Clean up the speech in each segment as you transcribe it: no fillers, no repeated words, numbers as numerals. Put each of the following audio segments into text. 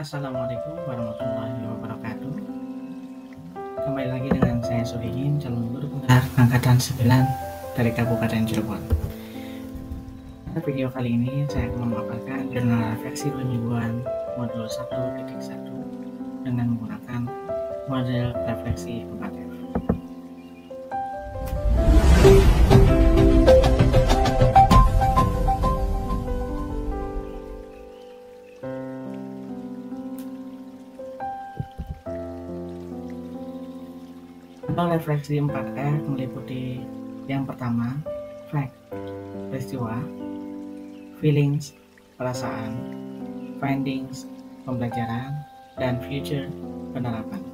Assalamualaikum warahmatullahi wabarakatuh. Kembali lagi dengan saya Suhihin, calon guru penggerak angkatan 9 dari Kabupaten Cirebon. Pada video kali ini saya akan memaparkan jurnal refleksi mingguan modul 1.1 dengan menggunakan model refleksi 4F. Model refleksi 4F meliputi yang pertama, fact, peristiwa, feelings, perasaan, findings, pembelajaran, dan future, penerapan.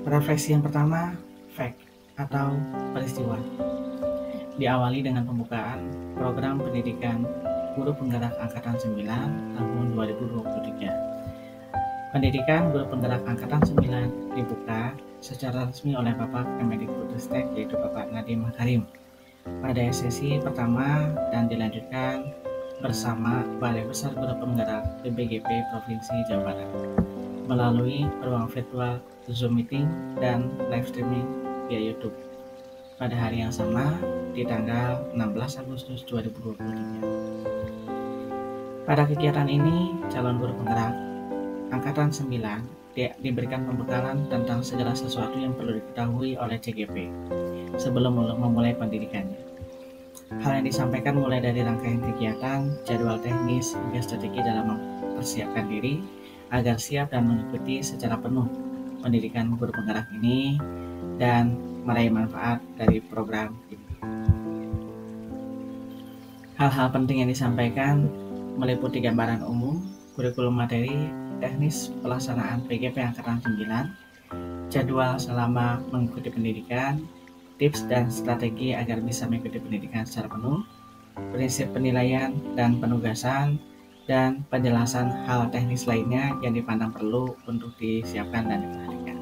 Refleksi yang pertama, fact atau peristiwa, diawali dengan pembukaan program pendidikan Guru Penggerak Angkatan 9 tahun 2023. Pendidikan Guru Penggerak Angkatan 9 dibuka secara resmi oleh Bapak Kemendikbudristek, yaitu Bapak Nadiem Makarim, pada sesi pertama dan dilanjutkan bersama Balai Besar Guru Penggerak BPGP Provinsi Jawa Barat melalui ruang virtual Zoom meeting dan live streaming via YouTube pada hari yang sama di tanggal 16 Agustus 2023. Pada kegiatan ini, calon guru penggerak Angkatan 9 diberikan pembekalan tentang segala sesuatu yang perlu diketahui oleh CGP sebelum memulai pendidikannya. Hal yang disampaikan mulai dari rangkaian kegiatan, jadwal teknis, hingga strategi dalam mempersiapkan diri agar siap dan mengikuti secara penuh pendidikan guru penggerak ini dan meraih manfaat dari program ini. Hal-hal penting yang disampaikan meliputi gambaran umum, kurikulum materi, teknis pelaksanaan PGP Angkatan 9, jadwal selama mengikuti pendidikan, tips dan strategi agar bisa mengikuti pendidikan secara penuh, prinsip penilaian dan penugasan, dan penjelasan hal teknis lainnya yang dipandang perlu untuk disiapkan dan diperhatikan.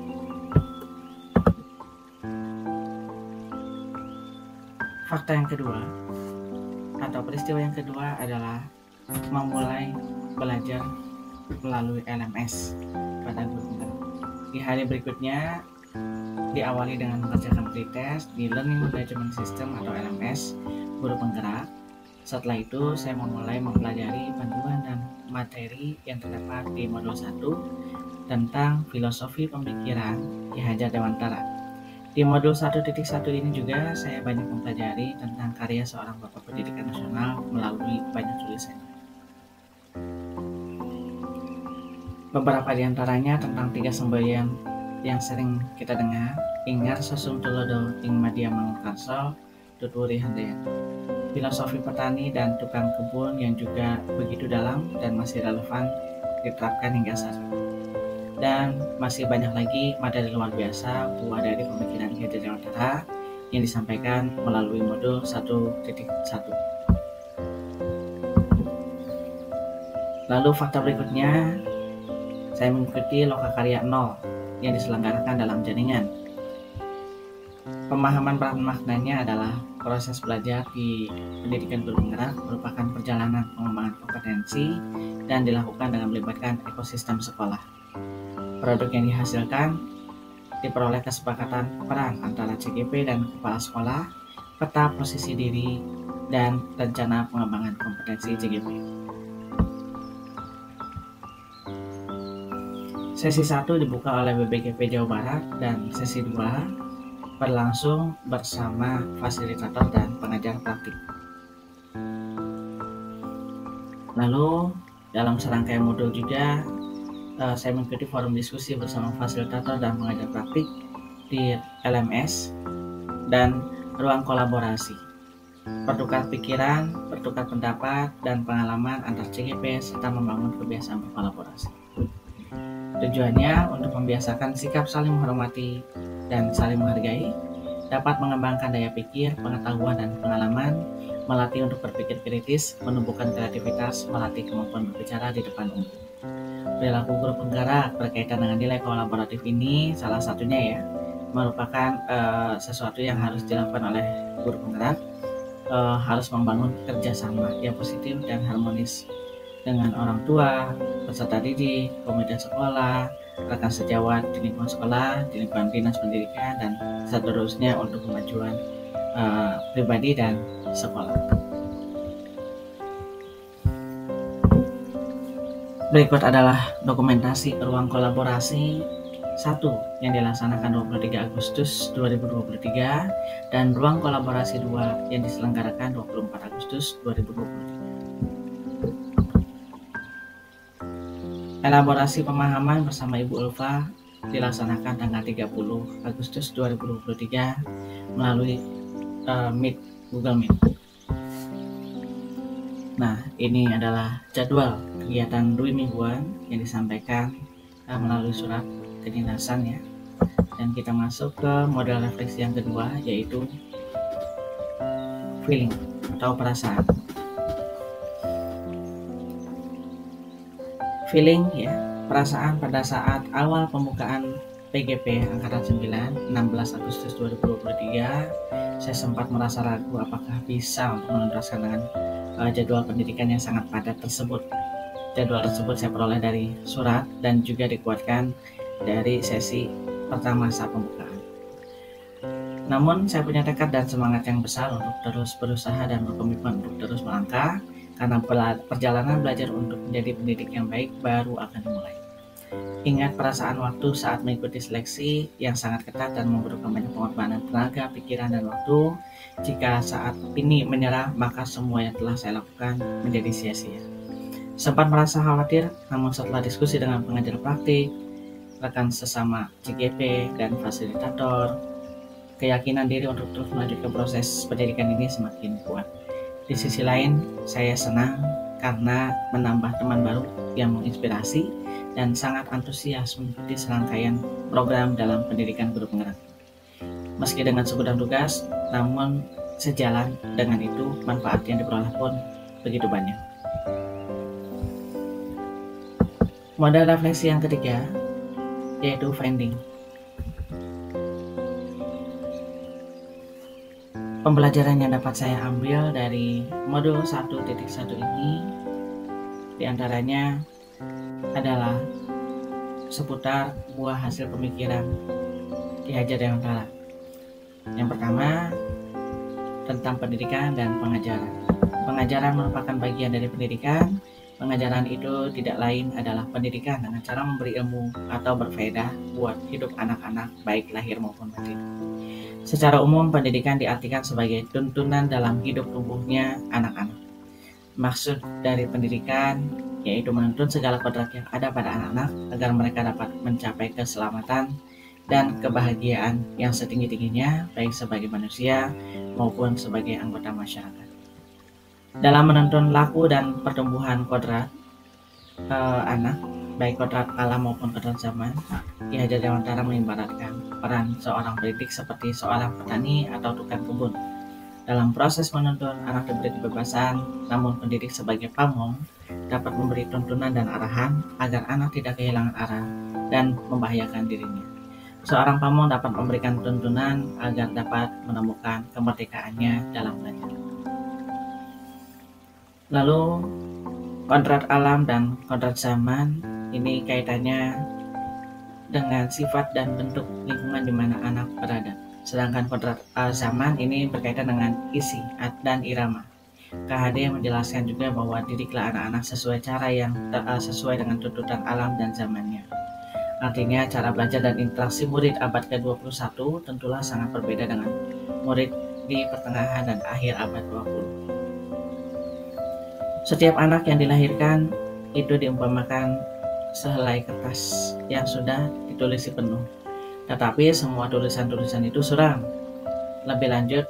Fakta yang kedua atau peristiwa yang kedua adalah memulai belajar melalui LMS pada guru penggerak. Di hari berikutnya diawali dengan mengerjakan pretest di Learning Management System atau LMS guru penggerak. Setelah itu saya memulai mempelajari panduan dan materi yang terdapat di modul 1 tentang filosofi pemikiran Ki Hajar Dewantara. Di modul 1.1 ini juga saya banyak mempelajari tentang karya seorang Bapak Pendidikan Nasional melalui banyak tulisan. Beberapa di antaranya tentang 3 semboyan yang sering kita dengar, Ingar Sosum Tulodo Ing Madya Mangunkarso Tutwuri Handayani. Filosofi petani dan tukang kebun yang juga begitu dalam dan masih relevan diterapkan hingga saat ini. Dan masih banyak lagi materi luar biasa buah dari pemikiran Ki Hajar Dewantara yang disampaikan melalui modul 1.1. Lalu fakta berikutnya, saya mengikuti Lokakarya 0 yang diselenggarakan dalam jaringan. Pemahaman maknanya adalah proses belajar di pendidikan guru penggerak merupakan perjalanan pengembangan kompetensi dan dilakukan dengan melibatkan ekosistem sekolah. Produk yang dihasilkan diperoleh kesepakatan peran antara CGP dan kepala sekolah, peta posisi diri, dan rencana pengembangan kompetensi CGP. Sesi 1 dibuka oleh BPGP Jawa Barat dan sesi 2 berlangsung bersama fasilitator dan pengajar praktik. Lalu dalam serangkaian modul juga saya mengikuti forum diskusi bersama fasilitator dan pengajar praktik di LMS dan ruang kolaborasi, bertukar pikiran, bertukar pendapat dan pengalaman antar CGP serta membangun kebiasaan berkolaborasi. Tujuannya untuk membiasakan sikap saling menghormati dan saling menghargai, dapat mengembangkan daya pikir, pengetahuan, dan pengalaman, melatih untuk berpikir kritis, menumbuhkan kreativitas, melatih kemampuan berbicara di depan umum. Perilaku guru penggerak berkaitan dengan nilai kolaboratif ini salah satunya ya, merupakan sesuatu yang harus dilakukan oleh guru penggerak harus membangun kerjasama yang positif dan harmonis dengan orang tua, peserta didik, komite sekolah, rekan sejawat di lingkungan sekolah, di lingkungan dinas pendidikan, dan seterusnya untuk kemajuan pribadi dan sekolah. Berikut adalah dokumentasi ruang kolaborasi 1 yang dilaksanakan 23 Agustus 2023 dan ruang kolaborasi 2 yang diselenggarakan 24 Agustus 2023. Elaborasi pemahaman bersama Ibu Ulfa dilaksanakan tanggal 30 Agustus 2023 melalui Google Meet. Nah, ini adalah jadwal kegiatan Dwi mingguan yang disampaikan melalui surat kedinasan ya. Dan kita masuk ke model refleksi yang kedua, yaitu feeling atau perasaan. Feeling ya, perasaan pada saat awal pembukaan PGP Angkatan 9 16 Agustus 2023, saya sempat merasa ragu apakah bisa untuk menuntaskan dengan jadwal pendidikan yang sangat padat tersebut. Jadwal tersebut saya peroleh dari surat dan juga dikuatkan dari sesi pertama saat pembukaan. Namun saya punya tekad dan semangat yang besar untuk terus berusaha dan berkomitmen untuk terus melangkah, karena perjalanan belajar untuk menjadi pendidik yang baik baru akan dimulai. Ingat perasaan waktu saat mengikuti seleksi yang sangat ketat dan memerlukan banyak pengorbanan tenaga, pikiran, dan waktu. Jika saat ini menyerah, maka semua yang telah saya lakukan menjadi sia-sia. Sempat merasa khawatir, namun setelah diskusi dengan pengajar praktik, rekan sesama CGP, dan fasilitator, keyakinan diri untuk terus melanjutkan proses pendidikan ini semakin kuat. Di sisi lain, saya senang karena menambah teman baru yang menginspirasi dan sangat antusias mengikuti serangkaian program dalam pendidikan guru penggerak. Meski dengan segudang tugas, namun sejalan dengan itu manfaat yang diperoleh pun begitu banyak. Model refleksi yang ketiga yaitu finding. Pembelajaran yang dapat saya ambil dari modul 1.1 ini diantaranya adalah seputar buah hasil pemikiran Ki Hajar Dewantara. Yang pertama, tentang pendidikan dan pengajaran. Pengajaran merupakan bagian dari pendidikan. Pengajaran itu tidak lain adalah pendidikan dengan cara memberi ilmu atau berfaedah buat hidup anak-anak baik lahir maupun batin. Secara umum, pendidikan diartikan sebagai tuntunan dalam hidup tumbuhnya anak-anak. Maksud dari pendidikan yaitu menuntun segala kodrat yang ada pada anak-anak agar mereka dapat mencapai keselamatan dan kebahagiaan yang setinggi-tingginya baik sebagai manusia maupun sebagai anggota masyarakat. Dalam menuntun laku dan pertumbuhan kodrat anak, baik kodrat alam maupun kodrat zaman, Ki Hajar Dewantara mengibaratkan peran seorang pendidik seperti seorang petani atau tukang kebun. Dalam proses menuntun, anak diberi kebebasan, namun pendidik sebagai pamong dapat memberi tuntunan dan arahan agar anak tidak kehilangan arah dan membahayakan dirinya. Seorang pamong dapat memberikan tuntunan agar dapat menemukan kemerdekaannya dalam belajar. Lalu kodrat alam dan kodrat zaman ini kaitannya dengan sifat dan bentuk lingkungan di mana anak berada. Sedangkan kodrat zaman ini berkaitan dengan isi dan irama. KHD menjelaskan juga bahwa didiklah anak-anak sesuai cara yang sesuai dengan tuntutan alam dan zamannya. Artinya cara belajar dan interaksi murid abad ke-21 tentulah sangat berbeda dengan murid di pertengahan dan akhir abad 20. Setiap anak yang dilahirkan itu diumpamakan sehelai kertas yang sudah ditulisi penuh. Tetapi semua tulisan-tulisan itu suram. Lebih lanjut,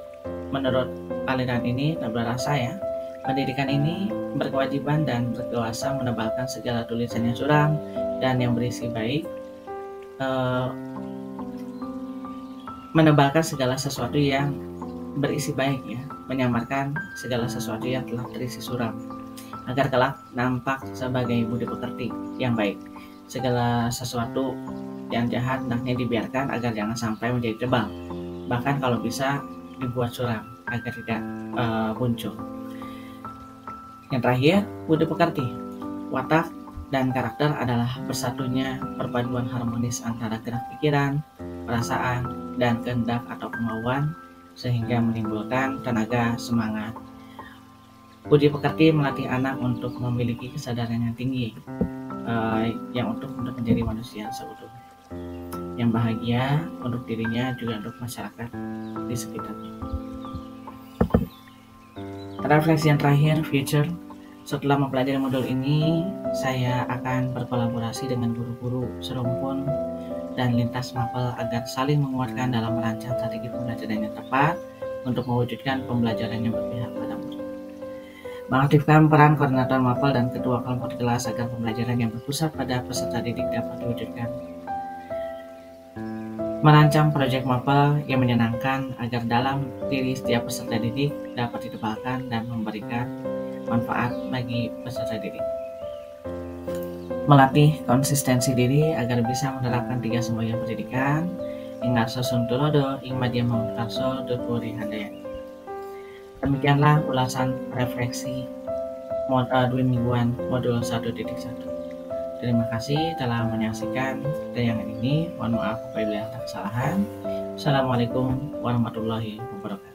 menurut aliran ini berasa ya, pendidikan ini berkewajiban dan berkuasa menebalkan segala tulisan yang suram dan yang berisi baik, menebalkan segala sesuatu yang berisi baik ya, menyamarkan segala sesuatu yang telah terisi suram, agar kelak nampak sebagai budi pekerti yang baik. Segala sesuatu yang jahat hendaknya dibiarkan agar jangan sampai menjadi tebal, bahkan kalau bisa dibuat suram. agar tidak muncul. Yang terakhir, budi pekerti. Watak dan karakter adalah bersatunya perpaduan harmonis antara gerak pikiran, perasaan, dan kehendak atau kemauan sehingga menimbulkan tenaga semangat. Budi pekerti melatih anak untuk memiliki kesadaran yang tinggi, yang untuk menjadi manusia seutuhnya, yang bahagia untuk dirinya juga untuk masyarakat di sekitarnya. Refleksi yang terakhir, future. Setelah mempelajari modul ini, saya akan berkolaborasi dengan guru-guru serumpun dan lintas mapel agar saling menguatkan dalam merancang strategi pembelajaran yang tepat untuk mewujudkan pembelajaran yang berpihak pada murid. Mengaktifkan peran koordinator mapel dan ketua kelompok di kelas agar pembelajaran yang berpusat pada peserta didik dapat diwujudkan. Merancang proyek mapel yang menyenangkan agar dalam diri setiap peserta didik dapat ditebalkan dan memberikan manfaat bagi peserta didik. Melatih konsistensi diri agar bisa menerapkan 3 semboyan pendidikan. Ingat Sosun Tulodo, Ing Madya Mangkarso, Dutpuri Handayani. Demikianlah ulasan refleksi 2 mingguan modul 1.1. Terima kasih telah menyaksikan tayangan ini. Mohon maaf apabila ada kesalahan. Assalamualaikum warahmatullahi wabarakatuh.